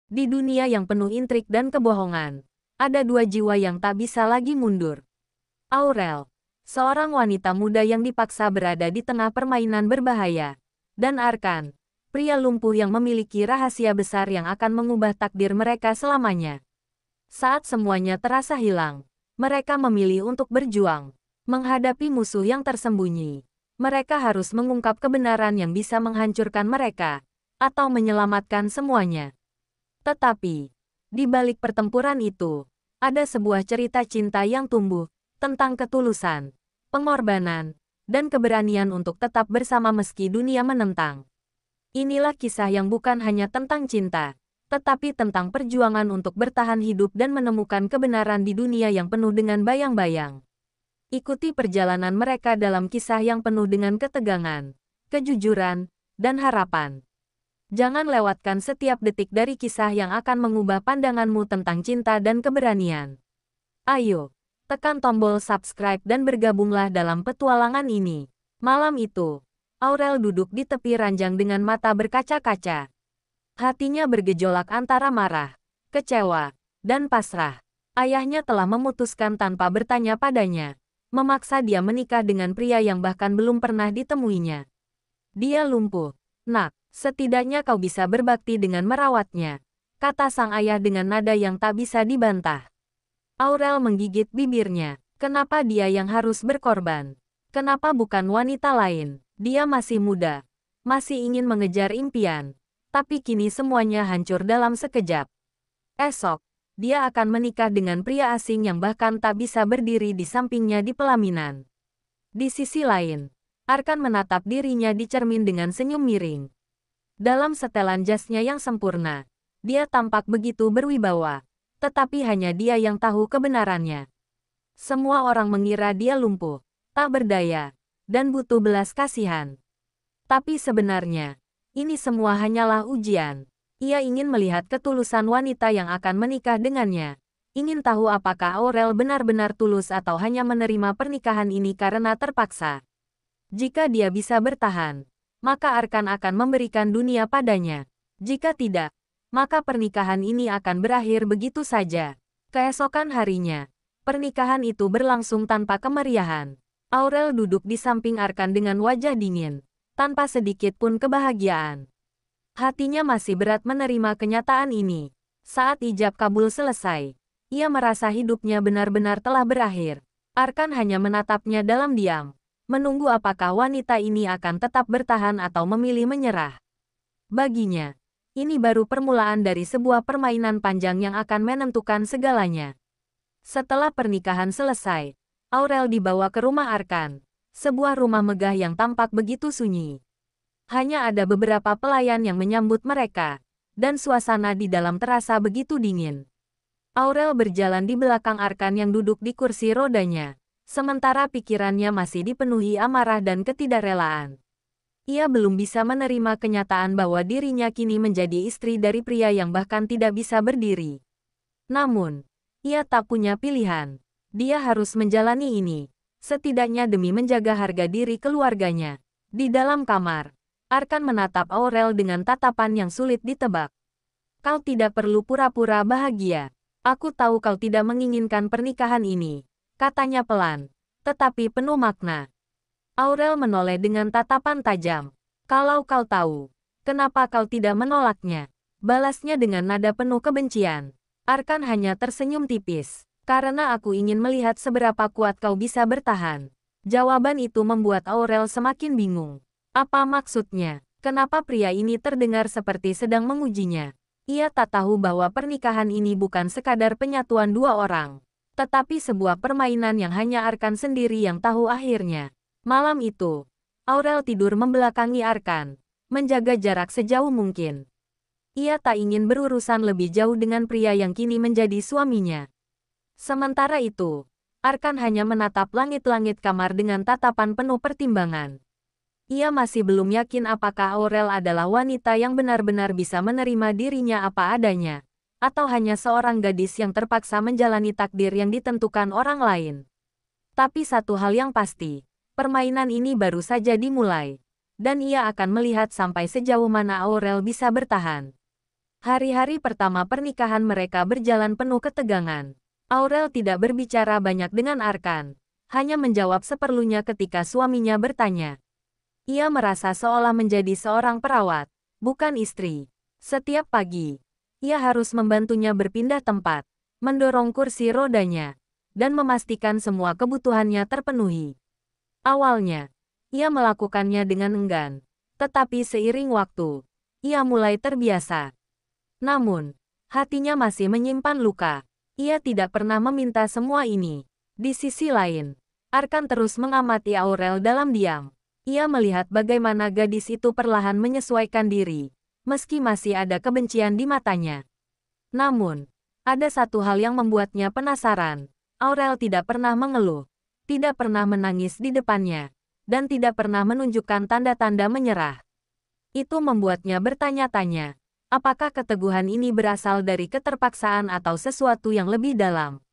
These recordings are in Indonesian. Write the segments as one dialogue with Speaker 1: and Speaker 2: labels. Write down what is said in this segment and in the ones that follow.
Speaker 1: Di dunia yang penuh intrik dan kebohongan, ada dua jiwa yang tak bisa lagi mundur. Aurel, seorang wanita muda yang dipaksa berada di tengah permainan berbahaya. Dan Arkan, pria lumpuh yang memiliki rahasia besar yang akan mengubah takdir mereka selamanya. Saat semuanya terasa hilang, mereka memilih untuk berjuang. Menghadapi musuh yang tersembunyi, mereka harus mengungkap kebenaran yang bisa menghancurkan mereka, atau menyelamatkan semuanya. Tetapi, di balik pertempuran itu, ada sebuah cerita cinta yang tumbuh, tentang ketulusan, pengorbanan, dan keberanian untuk tetap bersama meski dunia menentang. Inilah kisah yang bukan hanya tentang cinta, tetapi tentang perjuangan untuk bertahan hidup dan menemukan kebenaran di dunia yang penuh dengan bayang-bayang. Ikuti perjalanan mereka dalam kisah yang penuh dengan ketegangan, kejujuran, dan harapan. Jangan lewatkan setiap detik dari kisah yang akan mengubah pandanganmu tentang cinta dan keberanian. Ayo, tekan tombol subscribe dan bergabunglah dalam petualangan ini. Malam itu, Aurel duduk di tepi ranjang dengan mata berkaca-kaca. Hatinya bergejolak antara marah, kecewa, dan pasrah. Ayahnya telah memutuskan tanpa bertanya padanya, memaksa dia menikah dengan pria yang bahkan belum pernah ditemuinya. Dia lumpuh. Nak, setidaknya kau bisa berbakti dengan merawatnya, kata sang ayah dengan nada yang tak bisa dibantah. Aurel menggigit bibirnya. Kenapa dia yang harus berkorban? Kenapa bukan wanita lain? Dia masih muda, masih ingin mengejar impian. Tapi kini semuanya hancur dalam sekejap. Esok, dia akan menikah dengan pria asing yang bahkan tak bisa berdiri di sampingnya di pelaminan. Di sisi lain, Arkan menatap dirinya di cermin dengan senyum miring. Dalam setelan jasnya yang sempurna, dia tampak begitu berwibawa, tetapi hanya dia yang tahu kebenarannya. Semua orang mengira dia lumpuh, tak berdaya, dan butuh belas kasihan. Tapi sebenarnya, ini semua hanyalah ujian. Ia ingin melihat ketulusan wanita yang akan menikah dengannya. Ingin tahu apakah Aurel benar-benar tulus atau hanya menerima pernikahan ini karena terpaksa. Jika dia bisa bertahan, maka Arkan akan memberikan dunia padanya. Jika tidak, maka pernikahan ini akan berakhir begitu saja. Keesokan harinya, pernikahan itu berlangsung tanpa kemeriahan. Aurel duduk di samping Arkan dengan wajah dingin, tanpa sedikit pun kebahagiaan. Hatinya masih berat menerima kenyataan ini. Saat ijab kabul selesai, ia merasa hidupnya benar-benar telah berakhir. Arkan hanya menatapnya dalam diam, menunggu apakah wanita ini akan tetap bertahan atau memilih menyerah. Baginya, ini baru permulaan dari sebuah permainan panjang yang akan menentukan segalanya. Setelah pernikahan selesai, Aurel dibawa ke rumah Arkan, sebuah rumah megah yang tampak begitu sunyi. Hanya ada beberapa pelayan yang menyambut mereka, dan suasana di dalam terasa begitu dingin. Aurel berjalan di belakang Arkan yang duduk di kursi rodanya, sementara pikirannya masih dipenuhi amarah dan ketidakrelaan. Ia belum bisa menerima kenyataan bahwa dirinya kini menjadi istri dari pria yang bahkan tidak bisa berdiri. Namun, ia tak punya pilihan. Dia harus menjalani ini, setidaknya demi menjaga harga diri keluarganya. Di dalam kamar, Arkan menatap Aurel dengan tatapan yang sulit ditebak. Kau tidak perlu pura-pura bahagia. Aku tahu kau tidak menginginkan pernikahan ini, katanya pelan, tetapi penuh makna. Aurel menoleh dengan tatapan tajam. Kalau kau tahu, kenapa kau tidak menolaknya? Balasnya dengan nada penuh kebencian. Arkan hanya tersenyum tipis. Karena aku ingin melihat seberapa kuat kau bisa bertahan. Jawaban itu membuat Aurel semakin bingung. Apa maksudnya? Kenapa pria ini terdengar seperti sedang mengujinya? Ia tak tahu bahwa pernikahan ini bukan sekadar penyatuan dua orang, tetapi sebuah permainan yang hanya Arkan sendiri yang tahu akhirnya. Malam itu, Aurel tidur membelakangi Arkan, menjaga jarak sejauh mungkin. Ia tak ingin berurusan lebih jauh dengan pria yang kini menjadi suaminya. Sementara itu, Arkan hanya menatap langit-langit kamar dengan tatapan penuh pertimbangan. Ia masih belum yakin apakah Aurel adalah wanita yang benar-benar bisa menerima dirinya apa adanya, atau hanya seorang gadis yang terpaksa menjalani takdir yang ditentukan orang lain. Tapi satu hal yang pasti, permainan ini baru saja dimulai, dan ia akan melihat sampai sejauh mana Aurel bisa bertahan. Hari-hari pertama pernikahan mereka berjalan penuh ketegangan. Aurel tidak berbicara banyak dengan Arkan, hanya menjawab seperlunya ketika suaminya bertanya. Ia merasa seolah menjadi seorang perawat, bukan istri. Setiap pagi, ia harus membantunya berpindah tempat, mendorong kursi rodanya, dan memastikan semua kebutuhannya terpenuhi. Awalnya, ia melakukannya dengan enggan, tetapi seiring waktu, ia mulai terbiasa. Namun, hatinya masih menyimpan luka. Ia tidak pernah meminta semua ini. Di sisi lain, Arkan terus mengamati Aurel dalam diam. Ia melihat bagaimana gadis itu perlahan menyesuaikan diri, meski masih ada kebencian di matanya. Namun, ada satu hal yang membuatnya penasaran. Aurel tidak pernah mengeluh, tidak pernah menangis di depannya, dan tidak pernah menunjukkan tanda-tanda menyerah. Itu membuatnya bertanya-tanya. Apakah keteguhan ini berasal dari keterpaksaan atau sesuatu yang lebih dalam?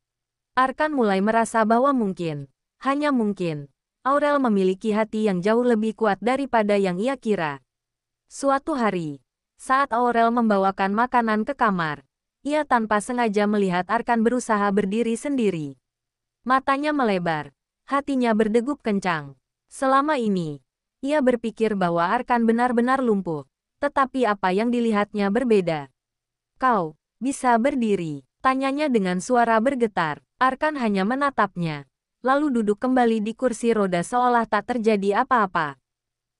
Speaker 1: Arkan mulai merasa bahwa mungkin, hanya mungkin, Aurel memiliki hati yang jauh lebih kuat daripada yang ia kira. Suatu hari, saat Aurel membawakan makanan ke kamar, ia tanpa sengaja melihat Arkan berusaha berdiri sendiri. Matanya melebar, hatinya berdegup kencang. Selama ini, ia berpikir bahwa Arkan benar-benar lumpuh. Tetapi apa yang dilihatnya berbeda. Kau bisa berdiri, tanyanya dengan suara bergetar. Arkan hanya menatapnya, lalu duduk kembali di kursi roda seolah tak terjadi apa-apa.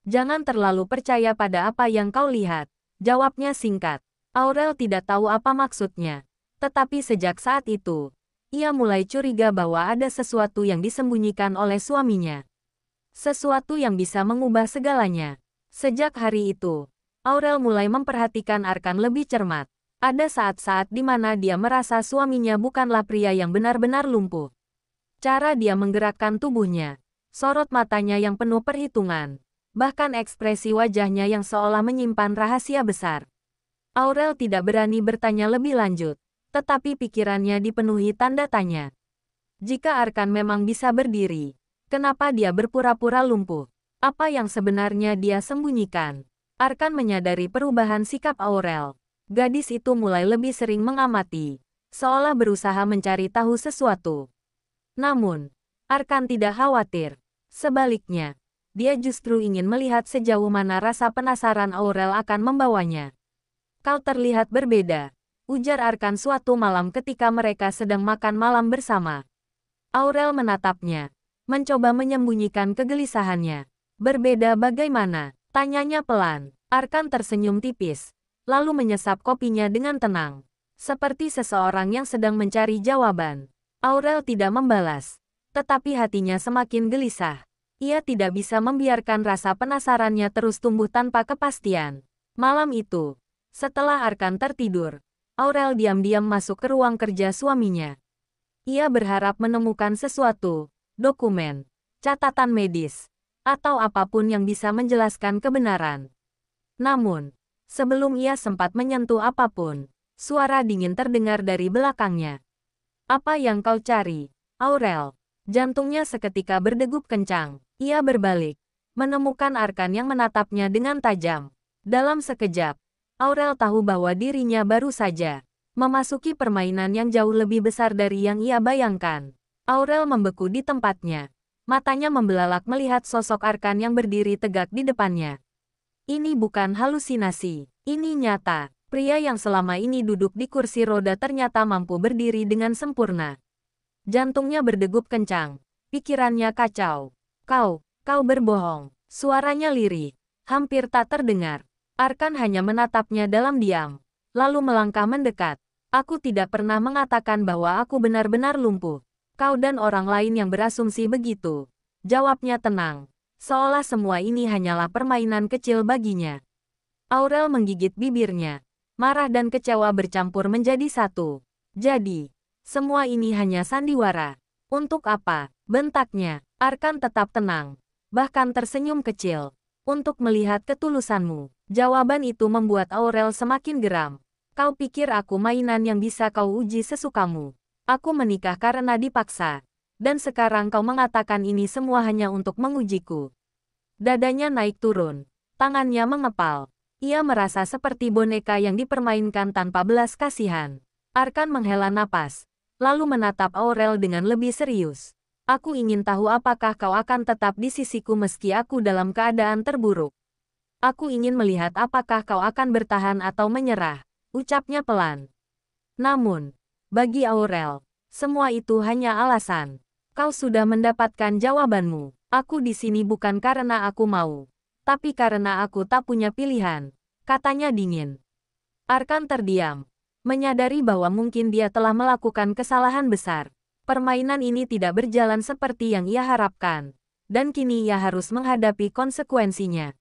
Speaker 1: Jangan terlalu percaya pada apa yang kau lihat, jawabnya singkat. Aurel tidak tahu apa maksudnya, tetapi sejak saat itu, ia mulai curiga bahwa ada sesuatu yang disembunyikan oleh suaminya. Sesuatu yang bisa mengubah segalanya. Sejak hari itu, Aurel mulai memperhatikan Arkan lebih cermat. Ada saat-saat di mana dia merasa suaminya bukanlah pria yang benar-benar lumpuh. Cara dia menggerakkan tubuhnya, sorot matanya yang penuh perhitungan, bahkan ekspresi wajahnya yang seolah menyimpan rahasia besar. Aurel tidak berani bertanya lebih lanjut, tetapi pikirannya dipenuhi tanda tanya. Jika Arkan memang bisa berdiri, kenapa dia berpura-pura lumpuh? Apa yang sebenarnya dia sembunyikan? Arkan menyadari perubahan sikap Aurel. Gadis itu mulai lebih sering mengamati, seolah berusaha mencari tahu sesuatu. Namun, Arkan tidak khawatir. Sebaliknya, dia justru ingin melihat sejauh mana rasa penasaran Aurel akan membawanya. Kau terlihat berbeda, ujar Arkan suatu malam ketika mereka sedang makan malam bersama. Aurel menatapnya, mencoba menyembunyikan kegelisahannya. Berbeda bagaimana? Tanyanya pelan. Arkan tersenyum tipis, lalu menyesap kopinya dengan tenang. Seperti seseorang yang sedang mencari jawaban. Aurel tidak membalas, tetapi hatinya semakin gelisah. Ia tidak bisa membiarkan rasa penasarannya terus tumbuh tanpa kepastian. Malam itu, setelah Arkan tertidur, Aurel diam-diam masuk ke ruang kerja suaminya. Ia berharap menemukan sesuatu, dokumen, catatan medis, atau apapun yang bisa menjelaskan kebenaran. Namun, sebelum ia sempat menyentuh apapun, suara dingin terdengar dari belakangnya. Apa yang kau cari, Aurel? Jantungnya seketika berdegup kencang. Ia berbalik, menemukan Arkan yang menatapnya dengan tajam. Dalam sekejap, Aurel tahu bahwa dirinya baru saja memasuki permainan yang jauh lebih besar dari yang ia bayangkan. Aurel membeku di tempatnya. Matanya membelalak melihat sosok Arkan yang berdiri tegak di depannya. Ini bukan halusinasi, ini nyata. Pria yang selama ini duduk di kursi roda ternyata mampu berdiri dengan sempurna. Jantungnya berdegup kencang, pikirannya kacau. Kau berbohong. Suaranya lirih, hampir tak terdengar. Arkan hanya menatapnya dalam diam, lalu melangkah mendekat. Aku tidak pernah mengatakan bahwa aku benar-benar lumpuh. Kau dan orang lain yang berasumsi begitu. Jawabnya tenang, seolah semua ini hanyalah permainan kecil baginya. Aurel menggigit bibirnya. Marah dan kecewa bercampur menjadi satu. Jadi, semua ini hanya sandiwara. Untuk apa? Bentaknya. Arkan tetap tenang, bahkan tersenyum kecil. Untuk melihat ketulusanmu. Jawaban itu membuat Aurel semakin geram. Kau pikir aku mainan yang bisa kau uji sesukamu? Aku menikah karena dipaksa. Dan sekarang kau mengatakan ini semua hanya untuk mengujiku. Dadanya naik turun. Tangannya mengepal. Ia merasa seperti boneka yang dipermainkan tanpa belas kasihan. Arkan menghela napas, lalu menatap Aurel dengan lebih serius. Aku ingin tahu apakah kau akan tetap di sisiku meski aku dalam keadaan terburuk. Aku ingin melihat apakah kau akan bertahan atau menyerah, ucapnya pelan. Namun, bagi Aurel, semua itu hanya alasan. Kau sudah mendapatkan jawabanmu. Aku di sini bukan karena aku mau, tapi karena aku tak punya pilihan, katanya dingin. Arkan terdiam, menyadari bahwa mungkin dia telah melakukan kesalahan besar. Permainan ini tidak berjalan seperti yang ia harapkan, dan kini ia harus menghadapi konsekuensinya.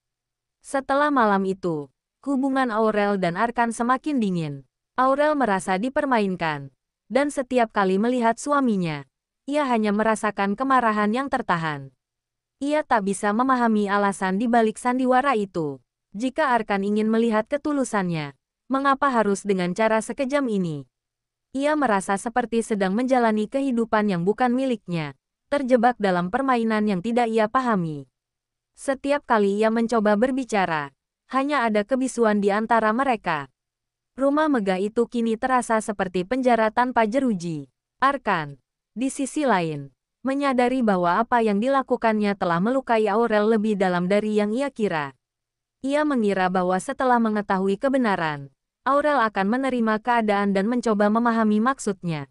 Speaker 1: Setelah malam itu, hubungan Aurel dan Arkan semakin dingin. Aurel merasa dipermainkan, dan setiap kali melihat suaminya, ia hanya merasakan kemarahan yang tertahan. Ia tak bisa memahami alasan di balik sandiwara itu. Jika Arkan ingin melihat ketulusannya, mengapa harus dengan cara sekejam ini? Ia merasa seperti sedang menjalani kehidupan yang bukan miliknya, terjebak dalam permainan yang tidak ia pahami. Setiap kali ia mencoba berbicara, hanya ada kebisuan di antara mereka. Rumah megah itu kini terasa seperti penjara tanpa jeruji. Arkan, di sisi lain, menyadari bahwa apa yang dilakukannya telah melukai Aurel lebih dalam dari yang ia kira. Ia mengira bahwa setelah mengetahui kebenaran, Aurel akan menerima keadaan dan mencoba memahami maksudnya.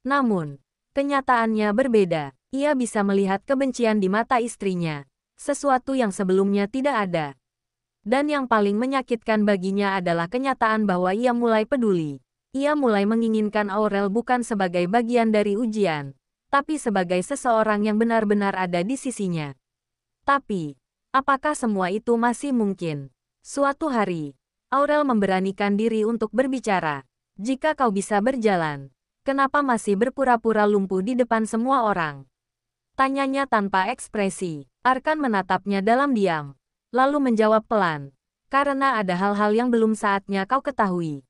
Speaker 1: Namun, kenyataannya berbeda. Ia bisa melihat kebencian di mata istrinya, sesuatu yang sebelumnya tidak ada. Dan yang paling menyakitkan baginya adalah kenyataan bahwa ia mulai peduli. Ia mulai menginginkan Aurel bukan sebagai bagian dari ujian, tapi sebagai seseorang yang benar-benar ada di sisinya. Tapi, apakah semua itu masih mungkin? Suatu hari, Aurel memberanikan diri untuk berbicara. Jika kau bisa berjalan, kenapa masih berpura-pura lumpuh di depan semua orang? Tanyanya tanpa ekspresi. Arkan menatapnya dalam diam, lalu menjawab pelan. Karena ada hal-hal yang belum saatnya kau ketahui.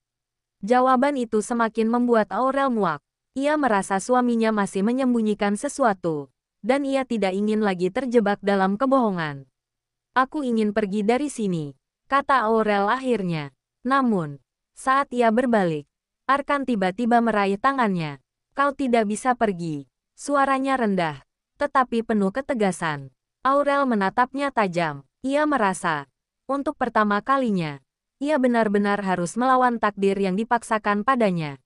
Speaker 1: Jawaban itu semakin membuat Aurel muak. Ia merasa suaminya masih menyembunyikan sesuatu, dan ia tidak ingin lagi terjebak dalam kebohongan. Aku ingin pergi dari sini, kata Aurel akhirnya. Namun, saat ia berbalik, Arkan tiba-tiba meraih tangannya. Kau tidak bisa pergi. Suaranya rendah, tetapi penuh ketegasan. Aurel menatapnya tajam. Ia merasa, untuk pertama kalinya, ia benar-benar harus melawan takdir yang dipaksakan padanya.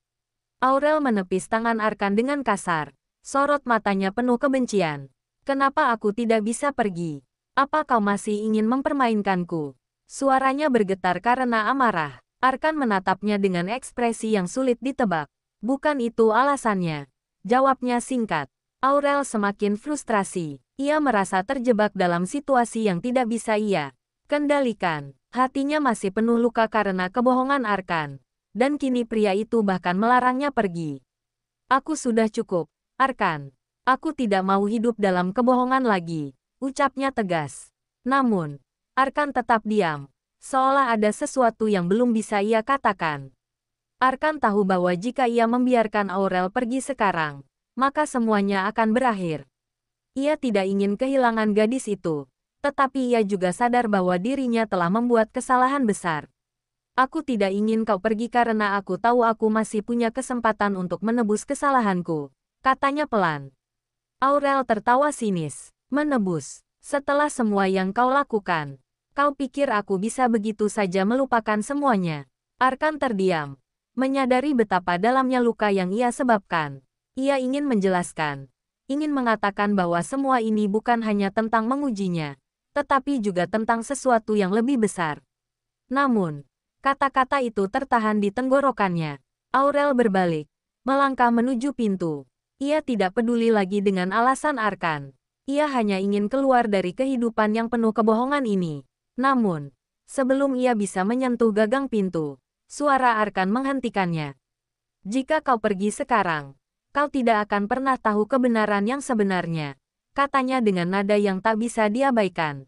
Speaker 1: Aurel menepis tangan Arkan dengan kasar. Sorot matanya penuh kebencian. Kenapa aku tidak bisa pergi? Apa kau masih ingin mempermainkanku? Suaranya bergetar karena amarah. Arkan menatapnya dengan ekspresi yang sulit ditebak. Bukan itu alasannya. Jawabnya singkat. Aurel semakin frustrasi. Ia merasa terjebak dalam situasi yang tidak bisa ia kendalikan. Hatinya masih penuh luka karena kebohongan Arkan. Dan kini pria itu bahkan melarangnya pergi. Aku sudah cukup, Arkan. Aku tidak mau hidup dalam kebohongan lagi, ucapnya tegas. Namun, Arkan tetap diam, seolah ada sesuatu yang belum bisa ia katakan. Arkan tahu bahwa jika ia membiarkan Aurel pergi sekarang, maka semuanya akan berakhir. Ia tidak ingin kehilangan gadis itu, tetapi ia juga sadar bahwa dirinya telah membuat kesalahan besar. Aku tidak ingin kau pergi karena aku tahu aku masih punya kesempatan untuk menebus kesalahanku, katanya pelan. Aurel tertawa sinis. Menebus? Setelah semua yang kau lakukan, kau pikir aku bisa begitu saja melupakan semuanya? Arkan terdiam, menyadari betapa dalamnya luka yang ia sebabkan. Ia ingin menjelaskan, ingin mengatakan bahwa semua ini bukan hanya tentang mengujinya, tetapi juga tentang sesuatu yang lebih besar. Namun, kata-kata itu tertahan di tenggorokannya. Aurel berbalik, melangkah menuju pintu. Ia tidak peduli lagi dengan alasan Arkan. Ia hanya ingin keluar dari kehidupan yang penuh kebohongan ini. Namun, sebelum ia bisa menyentuh gagang pintu, suara Arkan menghentikannya. Jika kau pergi sekarang, kau tidak akan pernah tahu kebenaran yang sebenarnya, katanya dengan nada yang tak bisa diabaikan.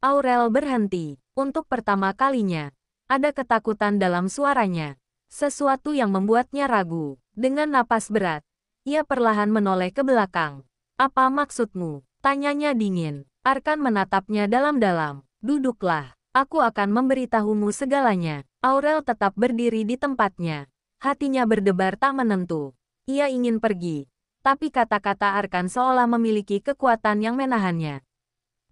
Speaker 1: Aurel berhenti. Untuk pertama kalinya, ada ketakutan dalam suaranya. Sesuatu yang membuatnya ragu. Dengan napas berat, ia perlahan menoleh ke belakang. Apa maksudmu? Tanyanya dingin. Arkan menatapnya dalam-dalam. Duduklah. Aku akan memberitahumu segalanya. Aurel tetap berdiri di tempatnya. Hatinya berdebar tak menentu. Ia ingin pergi. Tapi kata-kata Arkan seolah memiliki kekuatan yang menahannya.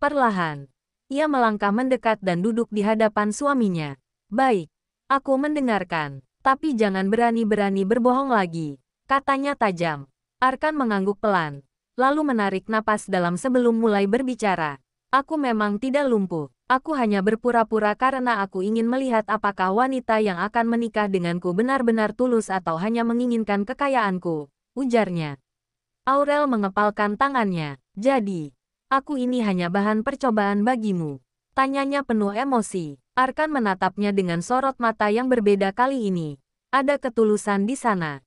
Speaker 1: Perlahan, ia melangkah mendekat dan duduk di hadapan suaminya. Baik, aku mendengarkan. Tapi jangan berani-berani berbohong lagi, katanya tajam. Arkan mengangguk pelan, lalu menarik napas dalam sebelum mulai berbicara. Aku memang tidak lumpuh. Aku hanya berpura-pura karena aku ingin melihat apakah wanita yang akan menikah denganku benar-benar tulus atau hanya menginginkan kekayaanku, ujarnya. Aurel mengepalkan tangannya. Jadi, aku ini hanya bahan percobaan bagimu, tanyanya penuh emosi. Arkan menatapnya dengan sorot mata yang berbeda kali ini. Ada ketulusan di sana.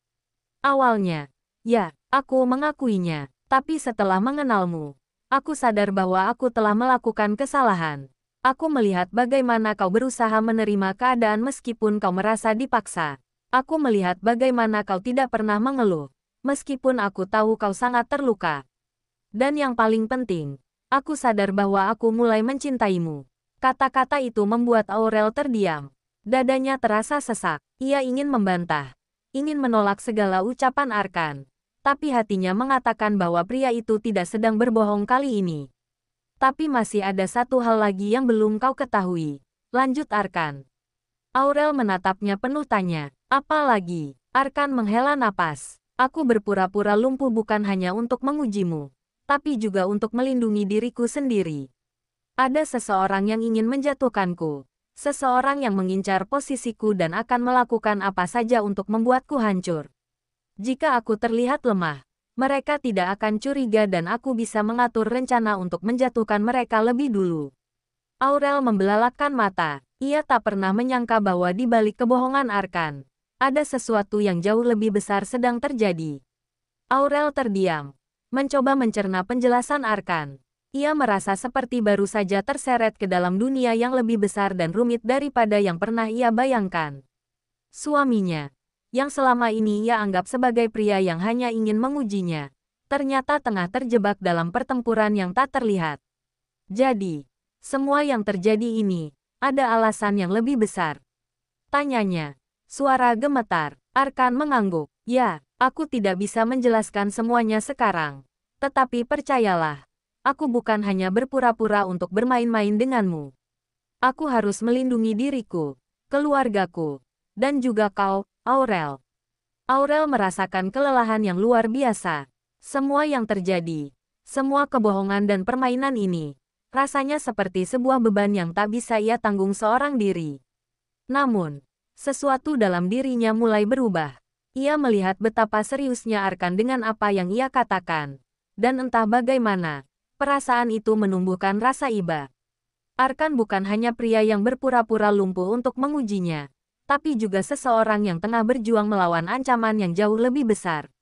Speaker 1: Awalnya, ya, aku mengakuinya. Tapi setelah mengenalmu, aku sadar bahwa aku telah melakukan kesalahan. Aku melihat bagaimana kau berusaha menerima keadaan meskipun kau merasa dipaksa. Aku melihat bagaimana kau tidak pernah mengeluh, meskipun aku tahu kau sangat terluka. Dan yang paling penting, aku sadar bahwa aku mulai mencintaimu. Kata-kata itu membuat Aurel terdiam. Dadanya terasa sesak. Ia ingin membantah, ingin menolak segala ucapan Arkan. Tapi hatinya mengatakan bahwa pria itu tidak sedang berbohong kali ini. Tapi masih ada satu hal lagi yang belum kau ketahui, lanjut Arkan. Aurel menatapnya penuh tanya. Apa lagi? Arkan menghela napas. Aku berpura-pura lumpuh bukan hanya untuk mengujimu, tapi juga untuk melindungi diriku sendiri. Ada seseorang yang ingin menjatuhkanku. Seseorang yang mengincar posisiku dan akan melakukan apa saja untuk membuatku hancur. Jika aku terlihat lemah, mereka tidak akan curiga dan aku bisa mengatur rencana untuk menjatuhkan mereka lebih dulu. Aurel membelalakkan mata. Ia tak pernah menyangka bahwa di balik kebohongan Arkan, ada sesuatu yang jauh lebih besar sedang terjadi. Aurel terdiam, mencoba mencerna penjelasan Arkan. Ia merasa seperti baru saja terseret ke dalam dunia yang lebih besar dan rumit daripada yang pernah ia bayangkan. Suaminya, yang selama ini ia anggap sebagai pria yang hanya ingin mengujinya, ternyata tengah terjebak dalam pertempuran yang tak terlihat. Jadi, semua yang terjadi ini, ada alasan yang lebih besar. Tanyanya, suara gemetar. Arkan mengangguk. Ya, aku tidak bisa menjelaskan semuanya sekarang. Tetapi percayalah, aku bukan hanya berpura-pura untuk bermain-main denganmu. Aku harus melindungi diriku, keluargaku, dan juga kau, Aurel. Aurel merasakan kelelahan yang luar biasa. Semua yang terjadi, semua kebohongan dan permainan ini, rasanya seperti sebuah beban yang tak bisa ia tanggung seorang diri. Namun, sesuatu dalam dirinya mulai berubah. Ia melihat betapa seriusnya Arkan dengan apa yang ia katakan. Dan entah bagaimana, perasaan itu menumbuhkan rasa iba. Arkan bukan hanya pria yang berpura-pura lumpuh untuk mengujinya, tapi juga seseorang yang tengah berjuang melawan ancaman yang jauh lebih besar.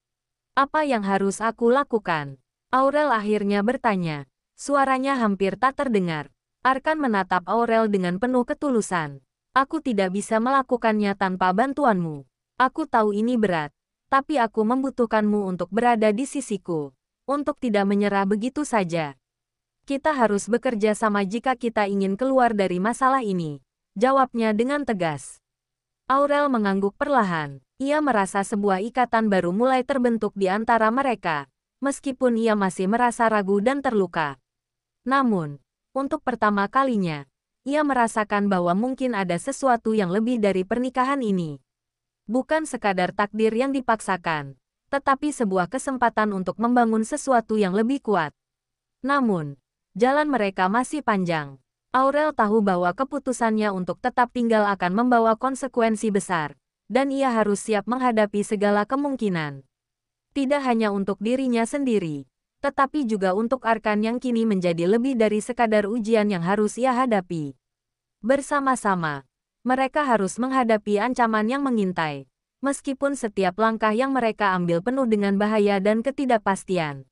Speaker 1: Apa yang harus aku lakukan? Aurel akhirnya bertanya. Suaranya hampir tak terdengar. Arkan menatap Aurel dengan penuh ketulusan. Aku tidak bisa melakukannya tanpa bantuanmu. Aku tahu ini berat, tapi aku membutuhkanmu untuk berada di sisiku. Untuk tidak menyerah begitu saja. Kita harus bekerja sama jika kita ingin keluar dari masalah ini. Jawabnya dengan tegas. Aurel mengangguk perlahan. Ia merasa sebuah ikatan baru mulai terbentuk di antara mereka, meskipun ia masih merasa ragu dan terluka. Namun, untuk pertama kalinya, ia merasakan bahwa mungkin ada sesuatu yang lebih dari pernikahan ini. Bukan sekadar takdir yang dipaksakan, tetapi sebuah kesempatan untuk membangun sesuatu yang lebih kuat. Namun, jalan mereka masih panjang. Aurel tahu bahwa keputusannya untuk tetap tinggal akan membawa konsekuensi besar, dan ia harus siap menghadapi segala kemungkinan. Tidak hanya untuk dirinya sendiri, tetapi juga untuk Arkan yang kini menjadi lebih dari sekadar ujian yang harus ia hadapi. Bersama-sama, mereka harus menghadapi ancaman yang mengintai, meskipun setiap langkah yang mereka ambil penuh dengan bahaya dan ketidakpastian.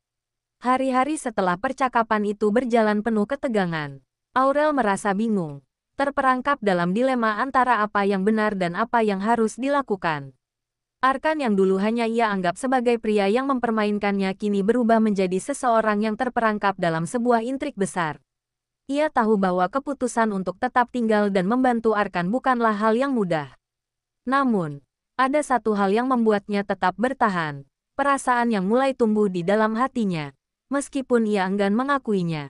Speaker 1: Hari-hari setelah percakapan itu berjalan penuh ketegangan. Aurel merasa bingung, terperangkap dalam dilema antara apa yang benar dan apa yang harus dilakukan. Arkan yang dulu hanya ia anggap sebagai pria yang mempermainkannya kini berubah menjadi seseorang yang terperangkap dalam sebuah intrik besar. Ia tahu bahwa keputusan untuk tetap tinggal dan membantu Arkan bukanlah hal yang mudah. Namun, ada satu hal yang membuatnya tetap bertahan. Perasaan yang mulai tumbuh di dalam hatinya, meskipun ia enggan mengakuinya.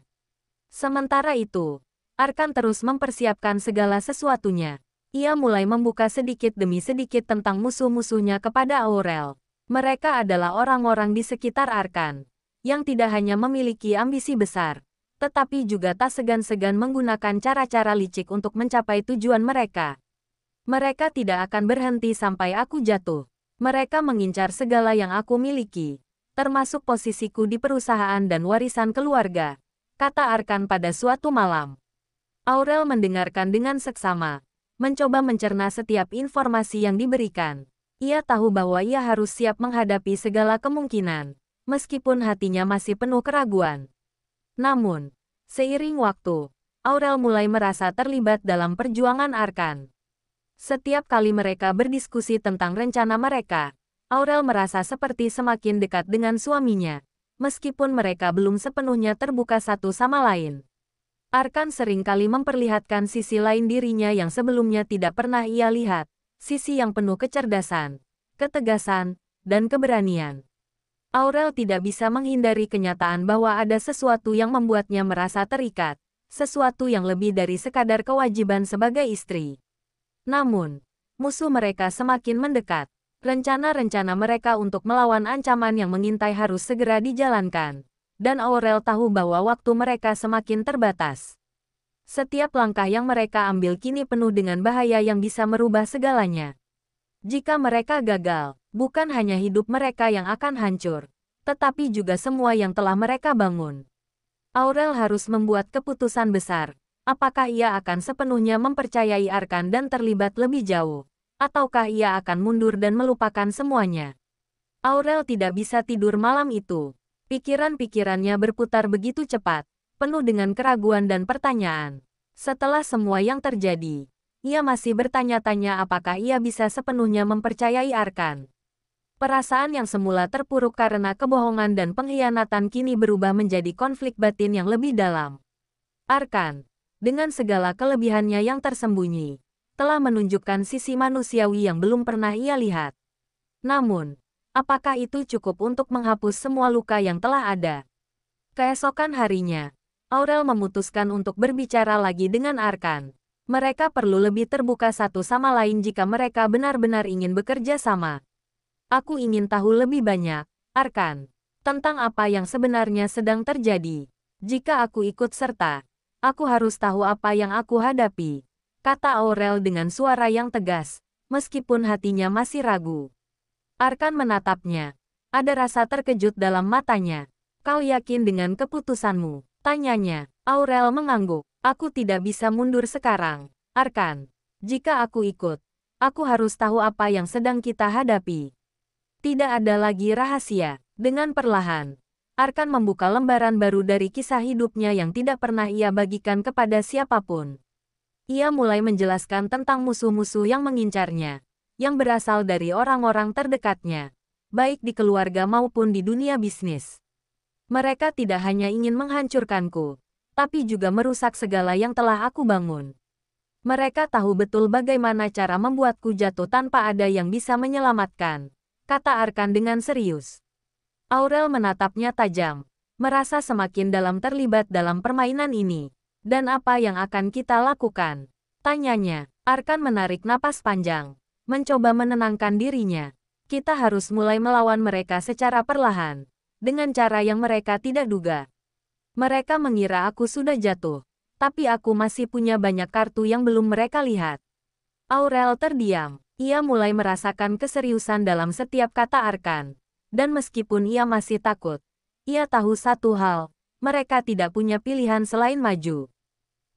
Speaker 1: Sementara itu, Arkan terus mempersiapkan segala sesuatunya. Ia mulai membuka sedikit demi sedikit tentang musuh-musuhnya kepada Aurel. Mereka adalah orang-orang di sekitar Arkan, yang tidak hanya memiliki ambisi besar, tetapi juga tak segan-segan menggunakan cara-cara licik untuk mencapai tujuan mereka. Mereka tidak akan berhenti sampai aku jatuh. Mereka mengincar segala yang aku miliki, termasuk posisiku di perusahaan dan warisan keluarga, kata Arkan pada suatu malam. Aurel mendengarkan dengan seksama, mencoba mencerna setiap informasi yang diberikan. Ia tahu bahwa ia harus siap menghadapi segala kemungkinan, meskipun hatinya masih penuh keraguan. Namun, seiring waktu, Aurel mulai merasa terlibat dalam perjuangan Arkan. Setiap kali mereka berdiskusi tentang rencana mereka, Aurel merasa seperti semakin dekat dengan suaminya, meskipun mereka belum sepenuhnya terbuka satu sama lain. Arkan seringkali memperlihatkan sisi lain dirinya yang sebelumnya tidak pernah ia lihat, sisi yang penuh kecerdasan, ketegasan, dan keberanian. Aurel tidak bisa menghindari kenyataan bahwa ada sesuatu yang membuatnya merasa terikat, sesuatu yang lebih dari sekadar kewajiban sebagai istri. Namun, musuh mereka semakin mendekat. Rencana-rencana mereka untuk melawan ancaman yang mengintai harus segera dijalankan, dan Aurel tahu bahwa waktu mereka semakin terbatas. Setiap langkah yang mereka ambil kini penuh dengan bahaya yang bisa merubah segalanya. Jika mereka gagal, bukan hanya hidup mereka yang akan hancur, tetapi juga semua yang telah mereka bangun. Aurel harus membuat keputusan besar. Apakah ia akan sepenuhnya mempercayai Arkan dan terlibat lebih jauh, ataukah ia akan mundur dan melupakan semuanya? Aurel tidak bisa tidur malam itu. Pikiran-pikirannya berputar begitu cepat, penuh dengan keraguan dan pertanyaan. Setelah semua yang terjadi, ia masih bertanya-tanya apakah ia bisa sepenuhnya mempercayai Arkan. Perasaan yang semula terpuruk karena kebohongan dan pengkhianatan kini berubah menjadi konflik batin yang lebih dalam. Arkan, dengan segala kelebihannya yang tersembunyi, telah menunjukkan sisi manusiawi yang belum pernah ia lihat. Namun, apakah itu cukup untuk menghapus semua luka yang telah ada? Keesokan harinya, Aurel memutuskan untuk berbicara lagi dengan Arkan. Mereka perlu lebih terbuka satu sama lain jika mereka benar-benar ingin bekerja sama. Aku ingin tahu lebih banyak, Arkan, tentang apa yang sebenarnya sedang terjadi. Jika aku ikut serta, aku harus tahu apa yang aku hadapi, kata Aurel dengan suara yang tegas, meskipun hatinya masih ragu. Arkan menatapnya. Ada rasa terkejut dalam matanya. Kau yakin dengan keputusanmu? Tanyanya. Aurel mengangguk. Aku tidak bisa mundur sekarang, Arkan. Jika aku ikut, aku harus tahu apa yang sedang kita hadapi. Tidak ada lagi rahasia. Dengan perlahan, Arkan membuka lembaran baru dari kisah hidupnya yang tidak pernah ia bagikan kepada siapapun. Ia mulai menjelaskan tentang musuh-musuh yang mengincarnya, yang berasal dari orang-orang terdekatnya, baik di keluarga maupun di dunia bisnis. Mereka tidak hanya ingin menghancurkanku, tapi juga merusak segala yang telah aku bangun. Mereka tahu betul bagaimana cara membuatku jatuh tanpa ada yang bisa menyelamatkan, kata Arkan dengan serius. Aurel menatapnya tajam, merasa semakin dalam terlibat dalam permainan ini. Dan apa yang akan kita lakukan? Tanyanya. Arkan menarik napas panjang, mencoba menenangkan dirinya. Kita harus mulai melawan mereka secara perlahan, dengan cara yang mereka tidak duga. Mereka mengira aku sudah jatuh, tapi aku masih punya banyak kartu yang belum mereka lihat. Aurel terdiam. Ia mulai merasakan keseriusan dalam setiap kata Arkan. Dan meskipun ia masih takut, ia tahu satu hal, mereka tidak punya pilihan selain maju.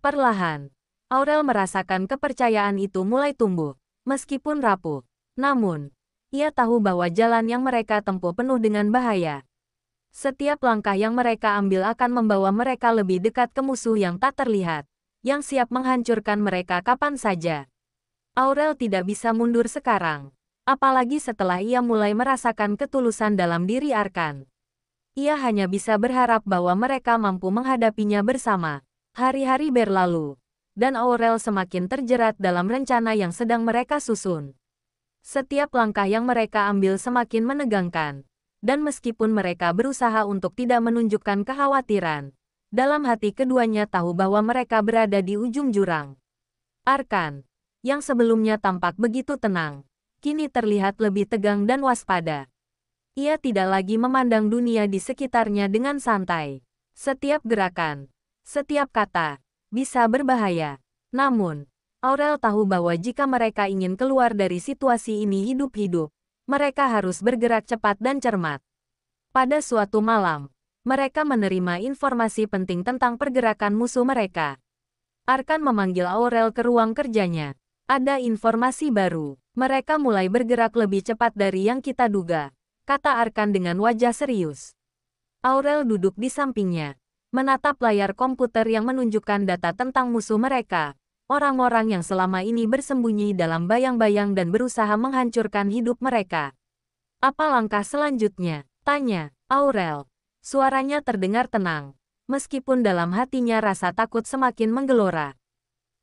Speaker 1: Perlahan, Aurel merasakan kepercayaan itu mulai tumbuh, meskipun rapuh. Namun, ia tahu bahwa jalan yang mereka tempuh penuh dengan bahaya. Setiap langkah yang mereka ambil akan membawa mereka lebih dekat ke musuh yang tak terlihat, yang siap menghancurkan mereka kapan saja. Aurel tidak bisa mundur sekarang, apalagi setelah ia mulai merasakan ketulusan dalam diri Arkan. Ia hanya bisa berharap bahwa mereka mampu menghadapinya bersama. Hari-hari berlalu, dan Aurel semakin terjerat dalam rencana yang sedang mereka susun. Setiap langkah yang mereka ambil semakin menegangkan, dan meskipun mereka berusaha untuk tidak menunjukkan kekhawatiran, dalam hati keduanya tahu bahwa mereka berada di ujung jurang. Arkan, yang sebelumnya tampak begitu tenang, kini terlihat lebih tegang dan waspada. Ia tidak lagi memandang dunia di sekitarnya dengan santai. Setiap gerakan, setiap kata, bisa berbahaya. Namun, Aurel tahu bahwa jika mereka ingin keluar dari situasi ini hidup-hidup, mereka harus bergerak cepat dan cermat. Pada suatu malam, mereka menerima informasi penting tentang pergerakan musuh mereka. Arkan memanggil Aurel ke ruang kerjanya. Ada informasi baru. Mereka mulai bergerak lebih cepat dari yang kita duga, kata Arkan dengan wajah serius. Aurel duduk di sampingnya, menatap layar komputer yang menunjukkan data tentang musuh mereka. Orang-orang yang selama ini bersembunyi dalam bayang-bayang dan berusaha menghancurkan hidup mereka. Apa langkah selanjutnya? Tanya Aurel. Suaranya terdengar tenang, meskipun dalam hatinya rasa takut semakin menggelora.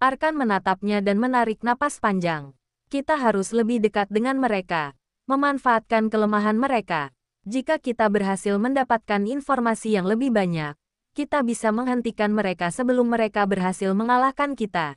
Speaker 1: Arkan menatapnya dan menarik napas panjang. Kita harus lebih dekat dengan mereka, memanfaatkan kelemahan mereka. Jika kita berhasil mendapatkan informasi yang lebih banyak, kita bisa menghentikan mereka sebelum mereka berhasil mengalahkan kita.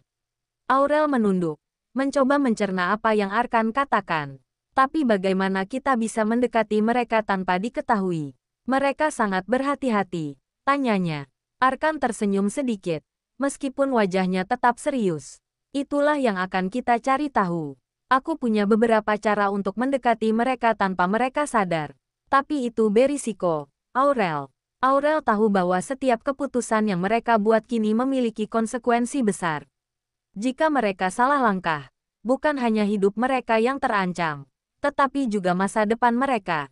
Speaker 1: Aurel menunduk, mencoba mencerna apa yang Arkan katakan. Tapi bagaimana kita bisa mendekati mereka tanpa diketahui? Mereka sangat berhati-hati, tanyanya. Arkan tersenyum sedikit, meskipun wajahnya tetap serius. Itulah yang akan kita cari tahu. Aku punya beberapa cara untuk mendekati mereka tanpa mereka sadar. Tapi itu berisiko, Aurel. Aurel tahu bahwa setiap keputusan yang mereka buat kini memiliki konsekuensi besar. Jika mereka salah langkah, bukan hanya hidup mereka yang terancam, tetapi juga masa depan mereka.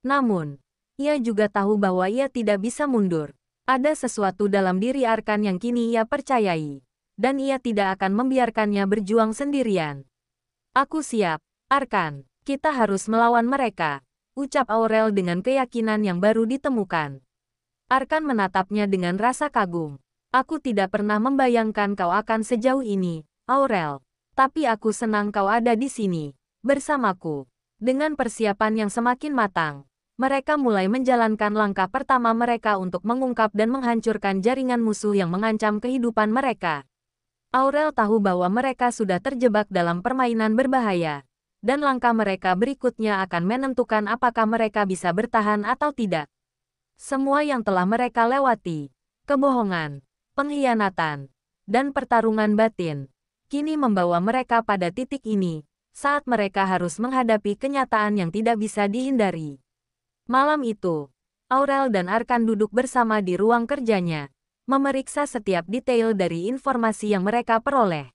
Speaker 1: Namun, ia juga tahu bahwa ia tidak bisa mundur. Ada sesuatu dalam diri Arkan yang kini ia percayai, dan ia tidak akan membiarkannya berjuang sendirian. Aku siap, Arkan. Kita harus melawan mereka, ucap Aurel dengan keyakinan yang baru ditemukan. Arkan menatapnya dengan rasa kagum. Aku tidak pernah membayangkan kau akan sejauh ini, Aurel. Tapi aku senang kau ada di sini, bersamaku. Dengan persiapan yang semakin matang, mereka mulai menjalankan langkah pertama mereka untuk mengungkap dan menghancurkan jaringan musuh yang mengancam kehidupan mereka. Aurel tahu bahwa mereka sudah terjebak dalam permainan berbahaya, dan langkah mereka berikutnya akan menentukan apakah mereka bisa bertahan atau tidak. Semua yang telah mereka lewati, kebohongan, pengkhianatan, dan pertarungan batin, kini membawa mereka pada titik ini, saat mereka harus menghadapi kenyataan yang tidak bisa dihindari. Malam itu, Aurel dan Arkan duduk bersama di ruang kerjanya, memeriksa setiap detail dari informasi yang mereka peroleh.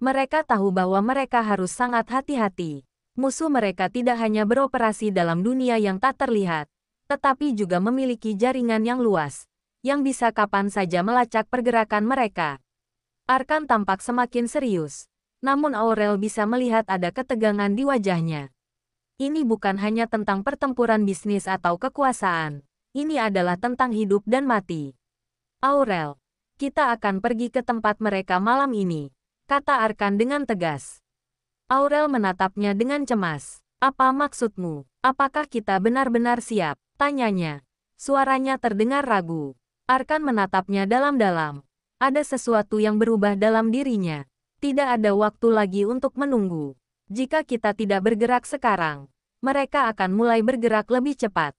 Speaker 1: Mereka tahu bahwa mereka harus sangat hati-hati. Musuh mereka tidak hanya beroperasi dalam dunia yang tak terlihat, tetapi juga memiliki jaringan yang luas, yang bisa kapan saja melacak pergerakan mereka. Arkan tampak semakin serius, namun Aurel bisa melihat ada ketegangan di wajahnya. Ini bukan hanya tentang pertempuran bisnis atau kekuasaan, ini adalah tentang hidup dan mati. Aurel, kita akan pergi ke tempat mereka malam ini, kata Arkan dengan tegas. Aurel menatapnya dengan cemas. Apa maksudmu? Apakah kita benar-benar siap? Tanyanya. Suaranya terdengar ragu. Arkan menatapnya dalam-dalam. Ada sesuatu yang berubah dalam dirinya. Tidak ada waktu lagi untuk menunggu. Jika kita tidak bergerak sekarang, mereka akan mulai bergerak lebih cepat.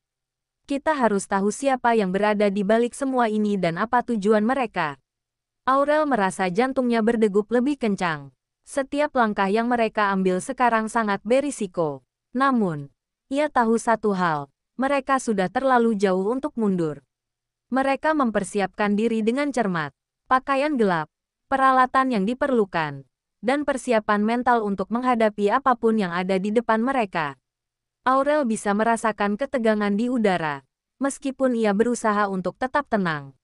Speaker 1: Kita harus tahu siapa yang berada di balik semua ini dan apa tujuan mereka. Aurel merasa jantungnya berdegup lebih kencang. Setiap langkah yang mereka ambil sekarang sangat berisiko. Namun, ia tahu satu hal, mereka sudah terlalu jauh untuk mundur. Mereka mempersiapkan diri dengan cermat, pakaian gelap, peralatan yang diperlukan, dan persiapan mental untuk menghadapi apapun yang ada di depan mereka. Aurel bisa merasakan ketegangan di udara, meskipun ia berusaha untuk tetap tenang.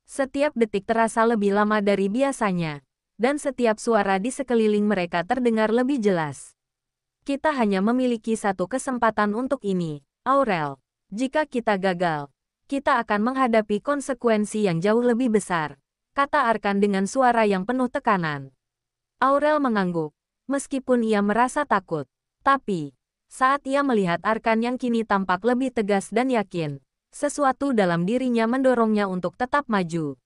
Speaker 1: Setiap detik terasa lebih lama dari biasanya, dan setiap suara di sekeliling mereka terdengar lebih jelas. Kita hanya memiliki satu kesempatan untuk ini, Aurel. Jika kita gagal, kita akan menghadapi konsekuensi yang jauh lebih besar. kata Arkan dengan suara yang penuh tekanan. Aurel mengangguk, meskipun ia merasa takut. Tapi, saat ia melihat Arkan yang kini tampak lebih tegas dan yakin, sesuatu dalam dirinya mendorongnya untuk tetap maju.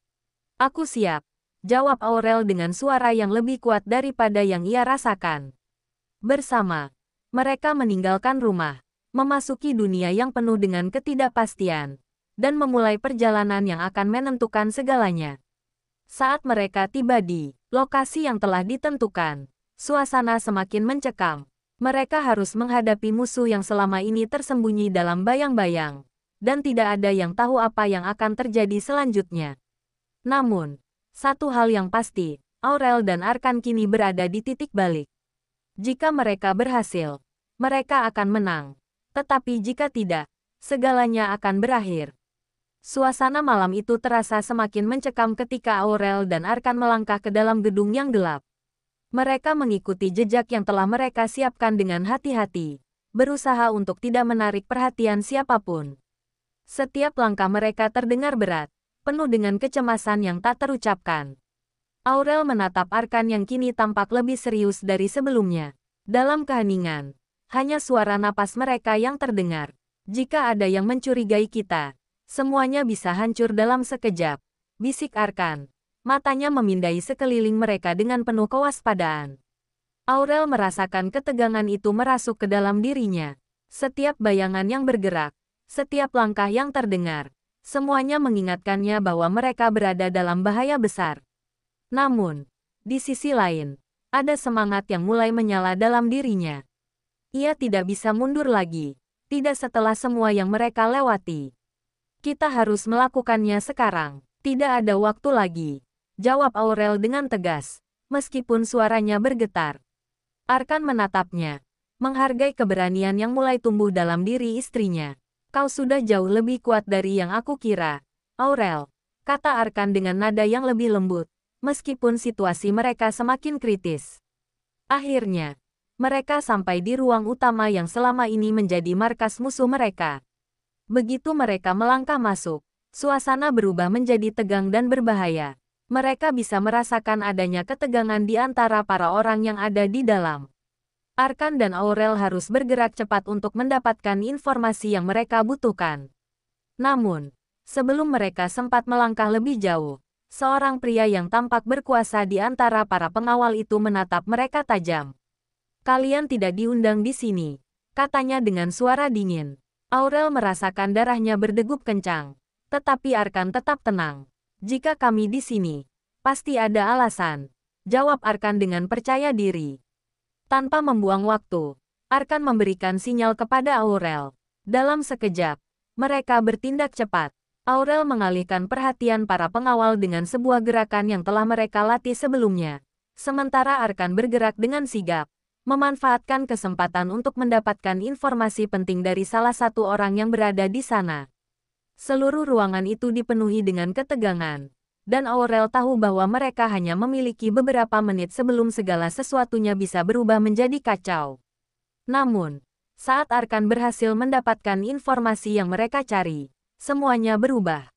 Speaker 1: Aku siap, jawab Aurel dengan suara yang lebih kuat daripada yang ia rasakan. Bersama, mereka meninggalkan rumah, memasuki dunia yang penuh dengan ketidakpastian, dan memulai perjalanan yang akan menentukan segalanya. Saat mereka tiba di lokasi yang telah ditentukan, suasana semakin mencekam. Mereka harus menghadapi musuh yang selama ini tersembunyi dalam bayang-bayang, dan tidak ada yang tahu apa yang akan terjadi selanjutnya. Namun, satu hal yang pasti, Aurel dan Arkan kini berada di titik balik. Jika mereka berhasil, mereka akan menang. Tetapi jika tidak, segalanya akan berakhir. Suasana malam itu terasa semakin mencekam ketika Aurel dan Arkan melangkah ke dalam gedung yang gelap. Mereka mengikuti jejak yang telah mereka siapkan dengan hati-hati, berusaha untuk tidak menarik perhatian siapapun. Setiap langkah mereka terdengar berat, penuh dengan kecemasan yang tak terucapkan. Aurel menatap Arkan yang kini tampak lebih serius dari sebelumnya. Dalam keheningan, hanya suara napas mereka yang terdengar. Jika ada yang mencurigai kita, semuanya bisa hancur dalam sekejap, bisik Arkan. Matanya memindai sekeliling mereka dengan penuh kewaspadaan. Aurel merasakan ketegangan itu merasuk ke dalam dirinya. Setiap bayangan yang bergerak, setiap langkah yang terdengar, semuanya mengingatkannya bahwa mereka berada dalam bahaya besar. Namun, di sisi lain, ada semangat yang mulai menyala dalam dirinya. Ia tidak bisa mundur lagi, tidak setelah semua yang mereka lewati. Kita harus melakukannya sekarang, tidak ada waktu lagi, jawab Aurel dengan tegas, meskipun suaranya bergetar. Arkan menatapnya, menghargai keberanian yang mulai tumbuh dalam diri istrinya. Kau sudah jauh lebih kuat dari yang aku kira, Aurel, kata Arkan dengan nada yang lebih lembut, meskipun situasi mereka semakin kritis. Akhirnya, mereka sampai di ruang utama yang selama ini menjadi markas musuh mereka. Begitu mereka melangkah masuk, suasana berubah menjadi tegang dan berbahaya. Mereka bisa merasakan adanya ketegangan di antara para orang yang ada di dalam. Arkan dan Aurel harus bergerak cepat untuk mendapatkan informasi yang mereka butuhkan. Namun, sebelum mereka sempat melangkah lebih jauh, seorang pria yang tampak berkuasa di antara para pengawal itu menatap mereka tajam. Kalian tidak diundang di sini, katanya dengan suara dingin. Aurel merasakan darahnya berdegup kencang, tetapi Arkan tetap tenang. Jika kami di sini, pasti ada alasan, jawab Arkan dengan percaya diri. Tanpa membuang waktu, Arkan memberikan sinyal kepada Aurel. Dalam sekejap, mereka bertindak cepat. Aurel mengalihkan perhatian para pengawal dengan sebuah gerakan yang telah mereka latih sebelumnya. Sementara Arkan bergerak dengan sigap, memanfaatkan kesempatan untuk mendapatkan informasi penting dari salah satu orang yang berada di sana. Seluruh ruangan itu dipenuhi dengan ketegangan, dan Aurel tahu bahwa mereka hanya memiliki beberapa menit sebelum segala sesuatunya bisa berubah menjadi kacau. Namun, saat Arkan berhasil mendapatkan informasi yang mereka cari, semuanya berubah.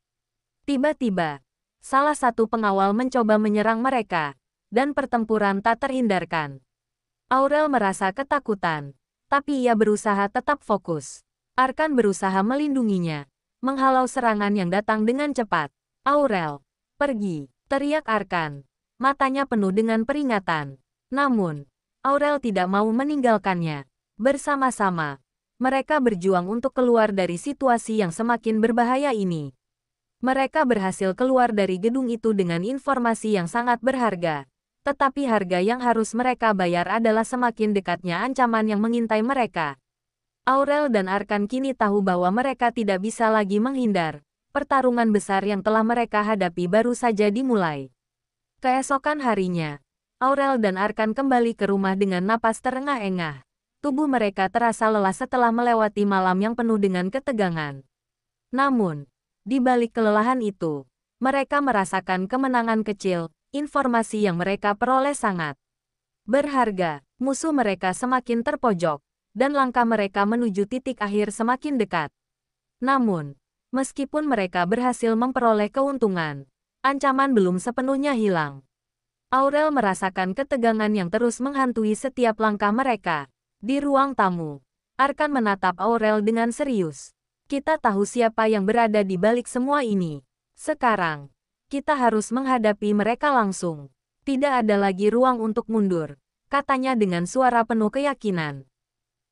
Speaker 1: Tiba-tiba, salah satu pengawal mencoba menyerang mereka, dan pertempuran tak terhindarkan. Aurel merasa ketakutan, tapi ia berusaha tetap fokus. Arkan berusaha melindunginya, menghalau serangan yang datang dengan cepat. Aurel, pergi, teriak Arkan. Matanya penuh dengan peringatan. Namun, Aurel tidak mau meninggalkannya. Bersama-sama, mereka berjuang untuk keluar dari situasi yang semakin berbahaya ini. Mereka berhasil keluar dari gedung itu dengan informasi yang sangat berharga. Tetapi harga yang harus mereka bayar adalah semakin dekatnya ancaman yang mengintai mereka. Aurel dan Arkan kini tahu bahwa mereka tidak bisa lagi menghindar. Pertarungan besar yang telah mereka hadapi baru saja dimulai. Keesokan harinya, Aurel dan Arkan kembali ke rumah dengan napas terengah-engah. Tubuh mereka terasa lelah setelah melewati malam yang penuh dengan ketegangan. Namun, di balik kelelahan itu, mereka merasakan kemenangan kecil. Informasi yang mereka peroleh sangat berharga. Musuh mereka semakin terpojok, dan langkah mereka menuju titik akhir semakin dekat. Namun, meskipun mereka berhasil memperoleh keuntungan, Ancaman belum sepenuhnya hilang. Aurel merasakan ketegangan yang terus menghantui setiap langkah mereka. Di ruang tamu, Arkan menatap Aurel dengan serius. Kita tahu siapa yang berada di balik semua ini. Sekarang, kita harus menghadapi mereka langsung. Tidak ada lagi ruang untuk mundur, katanya dengan suara penuh keyakinan.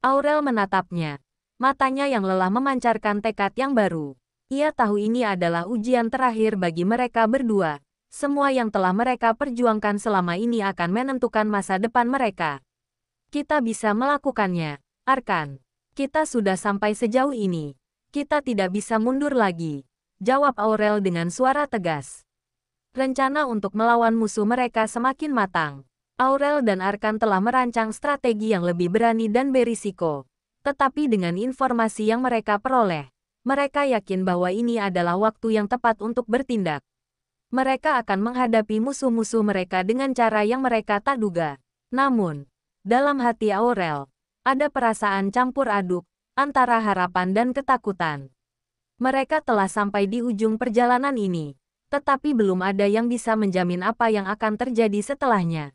Speaker 1: Aurel menatapnya. Matanya yang lelah memancarkan tekad yang baru. Ia tahu ini adalah ujian terakhir bagi mereka berdua. Semua yang telah mereka perjuangkan selama ini akan menentukan masa depan mereka. Kita bisa melakukannya, Arkan. Kita sudah sampai sejauh ini. Kita tidak bisa mundur lagi, jawab Aurel dengan suara tegas. Rencana untuk melawan musuh mereka semakin matang. Aurel dan Arkan telah merancang strategi yang lebih berani dan berisiko. Tetapi dengan informasi yang mereka peroleh, mereka yakin bahwa ini adalah waktu yang tepat untuk bertindak. Mereka akan menghadapi musuh-musuh mereka dengan cara yang mereka tak duga. Namun, dalam hati Aurel, ada perasaan campur aduk antara harapan dan ketakutan. Mereka telah sampai di ujung perjalanan ini, tetapi belum ada yang bisa menjamin apa yang akan terjadi setelahnya.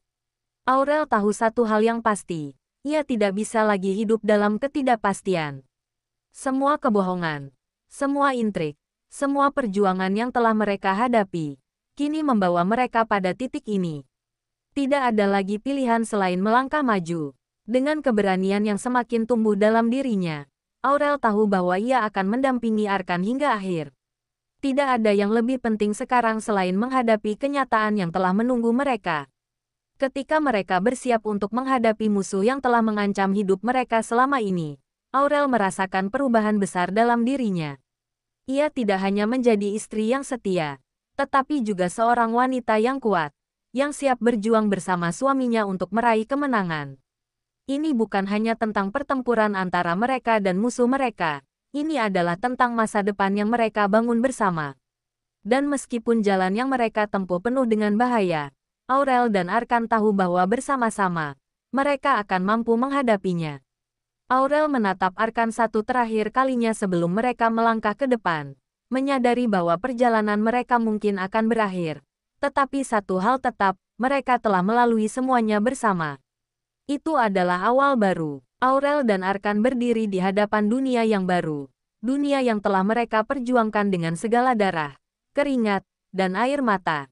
Speaker 1: Aurel tahu satu hal yang pasti, ia tidak bisa lagi hidup dalam ketidakpastian. Semua kebohongan, semua intrik, semua perjuangan yang telah mereka hadapi, kini membawa mereka pada titik ini. Tidak ada lagi pilihan selain melangkah maju. Dengan keberanian yang semakin tumbuh dalam dirinya, Aurel tahu bahwa ia akan mendampingi Arkan hingga akhir. Tidak ada yang lebih penting sekarang selain menghadapi kenyataan yang telah menunggu mereka. Ketika mereka bersiap untuk menghadapi musuh yang telah mengancam hidup mereka selama ini, Aurel merasakan perubahan besar dalam dirinya. Ia tidak hanya menjadi istri yang setia, tetapi juga seorang wanita yang kuat, yang siap berjuang bersama suaminya untuk meraih kemenangan. Ini bukan hanya tentang pertempuran antara mereka dan musuh mereka, ini adalah tentang masa depan yang mereka bangun bersama. Dan meskipun jalan yang mereka tempuh penuh dengan bahaya, Aurel dan Arkan tahu bahwa bersama-sama, mereka akan mampu menghadapinya. Aurel menatap Arkan satu terakhir kalinya sebelum mereka melangkah ke depan, menyadari bahwa perjalanan mereka mungkin akan berakhir. Tetapi satu hal tetap, mereka telah melalui semuanya bersama. Itu adalah awal baru. Aurel dan Arkan berdiri di hadapan dunia yang baru. Dunia yang telah mereka perjuangkan dengan segala darah, keringat, dan air mata.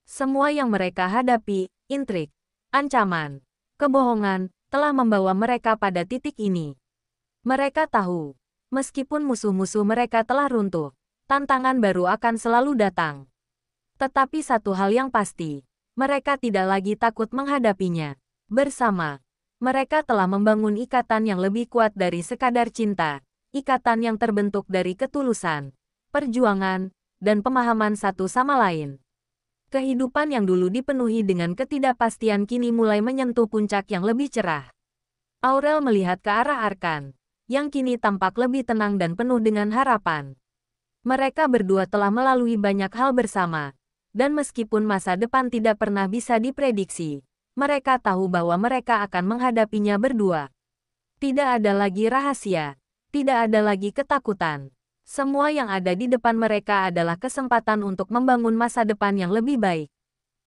Speaker 1: Semua yang mereka hadapi, intrik, ancaman, kebohongan, telah membawa mereka pada titik ini. Mereka tahu, meskipun musuh-musuh mereka telah runtuh, tantangan baru akan selalu datang. Tetapi satu hal yang pasti, mereka tidak lagi takut menghadapinya. Bersama, mereka telah membangun ikatan yang lebih kuat dari sekadar cinta, ikatan yang terbentuk dari ketulusan, perjuangan, dan pemahaman satu sama lain. Kehidupan yang dulu dipenuhi dengan ketidakpastian kini mulai menyentuh puncak yang lebih cerah. Aurel melihat ke arah Arkan, yang kini tampak lebih tenang dan penuh dengan harapan. Mereka berdua telah melalui banyak hal bersama, dan meskipun masa depan tidak pernah bisa diprediksi, mereka tahu bahwa mereka akan menghadapinya berdua. Tidak ada lagi rahasia, tidak ada lagi ketakutan. Semua yang ada di depan mereka adalah kesempatan untuk membangun masa depan yang lebih baik.